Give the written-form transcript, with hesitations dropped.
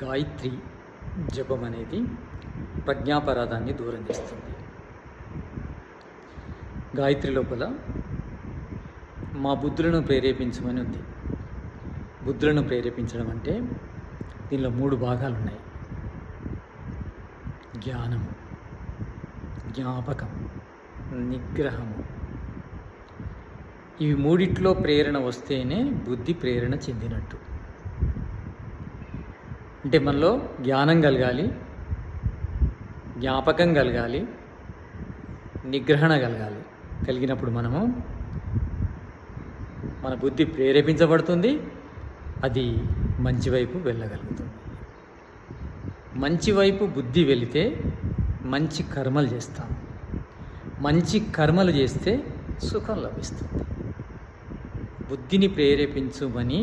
గాయత్రి జపం అనేది ప్రజ్ఞాపరాధాన్ని దూరం చేస్తుంది. గాయత్రి లోపల మా బుద్ధులను ప్రేరేపించమని ఉంది. బుద్ధులను ప్రేరేపించడం అంటే దీనిలో 3 భాగాలు ఉన్నాయి. జ్ఞానము, జ్ఞాపకం, నిగ్రహము. ఇవి మూడిట్లో ప్రేరణ వస్తేనే బుద్ధి ప్రేరణ చెందినట్టు. అంటే మనలో జ్ఞానం కలగాలి, జ్ఞాపకం కలగాలి, నిగ్రహణ కలగాలి. కలిగినప్పుడు మన బుద్ధి ప్రేరేపించబడుతుంది, అది మంచి వైపు వెళ్ళగలుగుతుంది. మంచి వైపు బుద్ధి వెళితే మంచి కర్మలు చేస్తాం. మంచి కర్మలు చేస్తే సుఖం లభిస్తుంది. బుద్ధిని ప్రేరేపించుమని